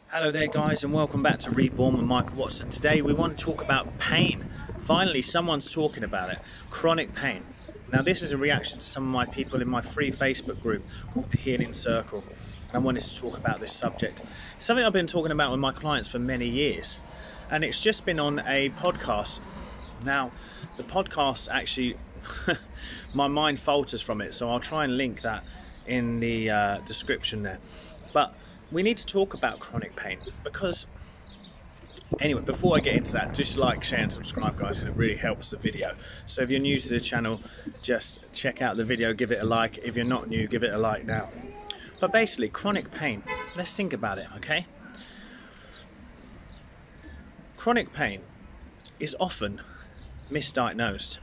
Hello there guys, and welcome back to Reborn with Michael Watson. Today we want to talk about pain. Finally someone's talking about it. Chronic pain. Now this is a reaction to some of my people in my free Facebook group called the Healing Circle. I wanted to talk about this subject. It's something I've been talking about with my clients for many years, and it's just been on a podcast. Now the podcast actually my mind falters from it, so I'll try and link that in the description there. But we need to talk about chronic pain because, anyway, before I get into that, just like, share and subscribe guys, because it really helps the video. So if you're new to the channel, just check out the video, give it a like. If you're not new, give it a like now. But basically, chronic pain, let's think about it, okay? Chronic pain is often misdiagnosed.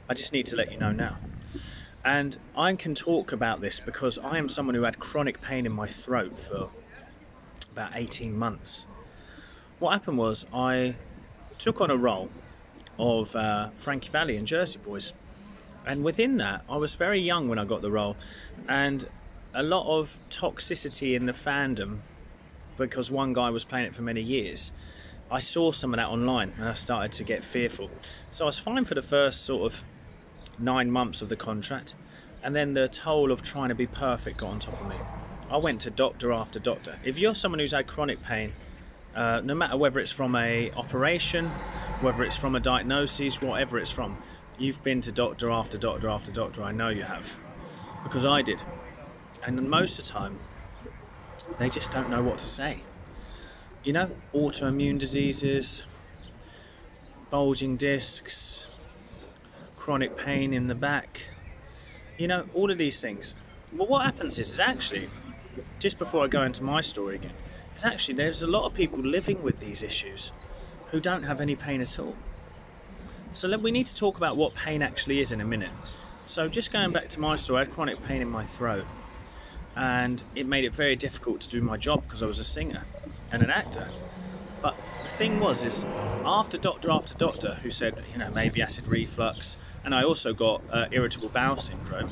I just need to let you know now. And I can talk about this because I am someone who had chronic pain in my throat for about 18 months. What happened was I took on a role of Frankie Valli and Jersey Boys. And within that, I was very young when I got the role. And a lot of toxicity in the fandom, because one guy was playing it for many years. I saw some of that online and I started to get fearful. So I was fine for the first sort of 9 months of the contract, and then the toll of trying to be perfect got on top of me. I went to doctor after doctor. If you're someone who's had chronic pain, no matter whether it's from a operation, whether it's from a diagnosis, whatever it's from, you've been to doctor after doctor after doctor. I know you have, because I did. And most of the time they just don't know what to say. You know, autoimmune diseases, bulging discs, chronic pain in the back, you know, all of these things. Well, what happens is actually, just before I go into my story again, is actually there's a lot of people living with these issues who don't have any pain at all. So we need to talk about what pain actually is in a minute. So just going back to my story, I had chronic pain in my throat, and it made it very difficult to do my job because I was a singer and an actor. But the thing was, is after doctor who said, you know, maybe acid reflux, and I also got irritable bowel syndrome,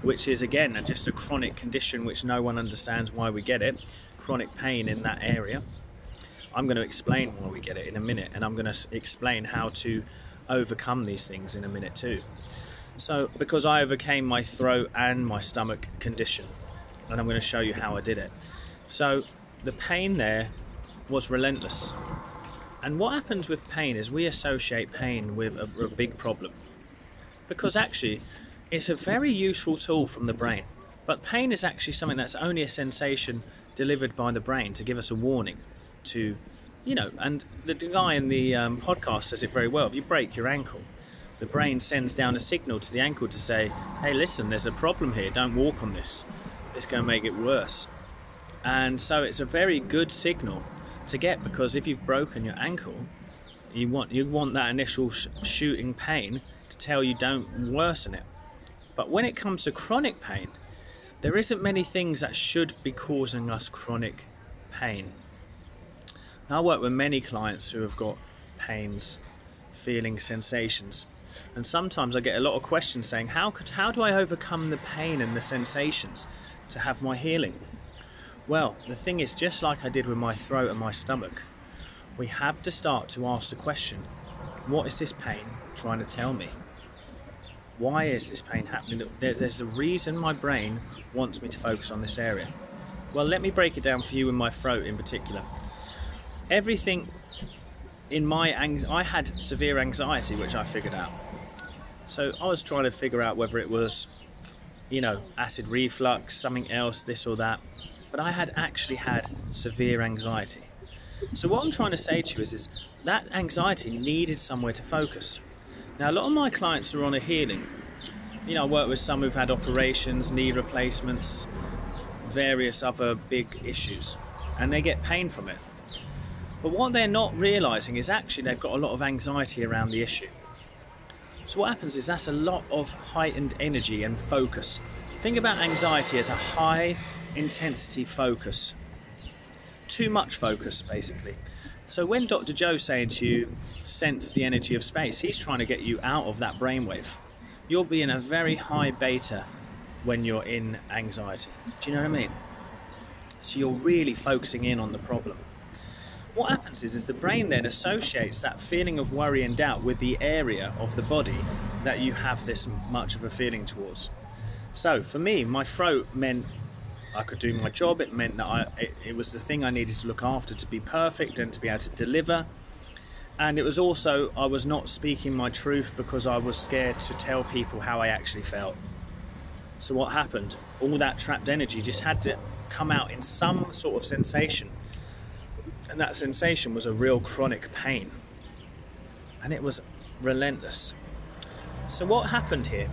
which is again just a chronic condition which no one understands why we get it. Chronic pain in that area. I'm going to explain why we get it in a minute, and I'm going to explain how to overcome these things in a minute too. So because I overcame my throat and my stomach condition, and I'm going to show you how I did it. So the pain there was relentless. And what happens with pain is we associate pain with a big problem, because actually it's a very useful tool from the brain. But pain is actually something that's only a sensation delivered by the brain to give us a warning to, you know, and the guy in the podcast says it very well. If you break your ankle, the brain sends down a signal to the ankle to say, hey, listen, there's a problem here, don't walk on this, it's going to make it worse. And so it's a very good signal to get, because if you've broken your ankle, you want that initial shooting pain to tell you don't worsen it. But when it comes to chronic pain, there isn't many things that should be causing us chronic pain. Now, I work with many clients who have got pains, feeling sensations, and sometimes I get a lot of questions saying, how do I overcome the pain and the sensations to have my healing? Well, the thing is, just like I did with my throat and my stomach, we have to start to ask the question, what is this pain trying to tell me? Why is this pain happening? There's a reason my brain wants me to focus on this area. Well, let me break it down for you in my throat in particular. Everything in I had severe anxiety, which I figured out. So I was trying to figure out whether it was, you know, acid reflux, something else, this or that. But I had actually had severe anxiety. So what I'm trying to say to you is that anxiety needed somewhere to focus. Now, a lot of my clients are on a healing. You know, I work with some who've had operations, knee replacements, various other big issues, and they get pain from it. But what they're not realizing is actually they've got a lot of anxiety around the issue. So what happens is that's a lot of heightened energy and focus. Think about anxiety as a high intensity focus. Too much focus, basically. So when Dr. Joe's saying to you, sense the energy of space, he's trying to get you out of that brainwave. You'll be in a very high beta when you're in anxiety. Do you know what I mean? So you're really focusing in on the problem. What happens is the brain then associates that feeling of worry and doubt with the area of the body that you have this much of a feeling towards. So for me, my throat meant I could do my job. It meant that it was the thing I needed to look after, to be perfect and to be able to deliver. And it was also, I was not speaking my truth because I was scared to tell people how I actually felt. So what happened? All that trapped energy just had to come out in some sort of sensation. And that sensation was a real chronic pain. And it was relentless. So what happened here?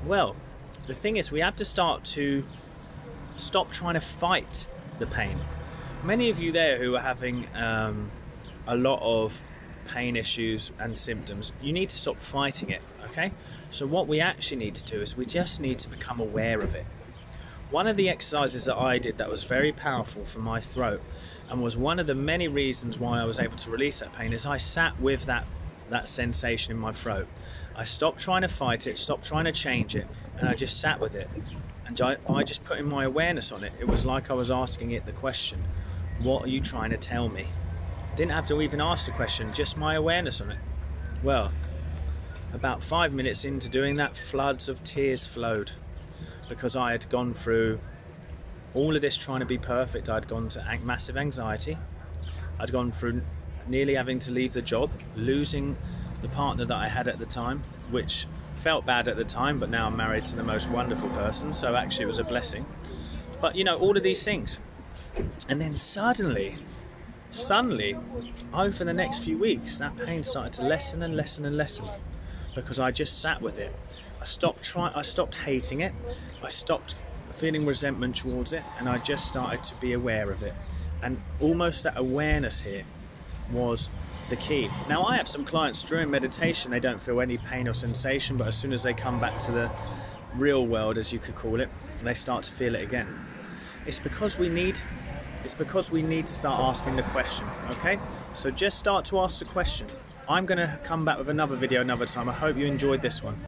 Well, the thing is, we have to stop trying to fight the pain. Many of you there who are having a lot of pain issues and symptoms, you need to stop fighting it, okay? So what we actually need to do is we just need to become aware of it. One of the exercises that I did that was very powerful for my throat and was one of the many reasons why I was able to release that pain is I sat with that sensation in my throat. I stopped trying to fight it, stopped trying to change it, and I just sat with it. And by just putting my awareness on it, it was like I was asking it the question, what are you trying to tell me? I didn't have to even ask the question, just my awareness on it. Well, about 5 minutes into doing that, floods of tears flowed because I had gone through all of this trying to be perfect. I'd gone to massive anxiety. I'd gone through nearly having to leave the job, losing the partner that I had at the time, which felt bad at the time, but now I'm married to the most wonderful person, so actually it was a blessing. But you know, all of these things. And then suddenly, over the next few weeks, that pain started to lessen and lessen and lessen because I just sat with it. I stopped hating it. I stopped feeling resentment towards it, and I just started to be aware of it. And almost that awareness here was the key. Now, I have some clients during meditation, they don't feel any pain or sensation, but as soon as they come back to the real world, as you could call it, they start to feel it again. It's because we need to start asking the question, okay? So just start to ask the question. I'm going to come back with another video another time. I hope you enjoyed this one.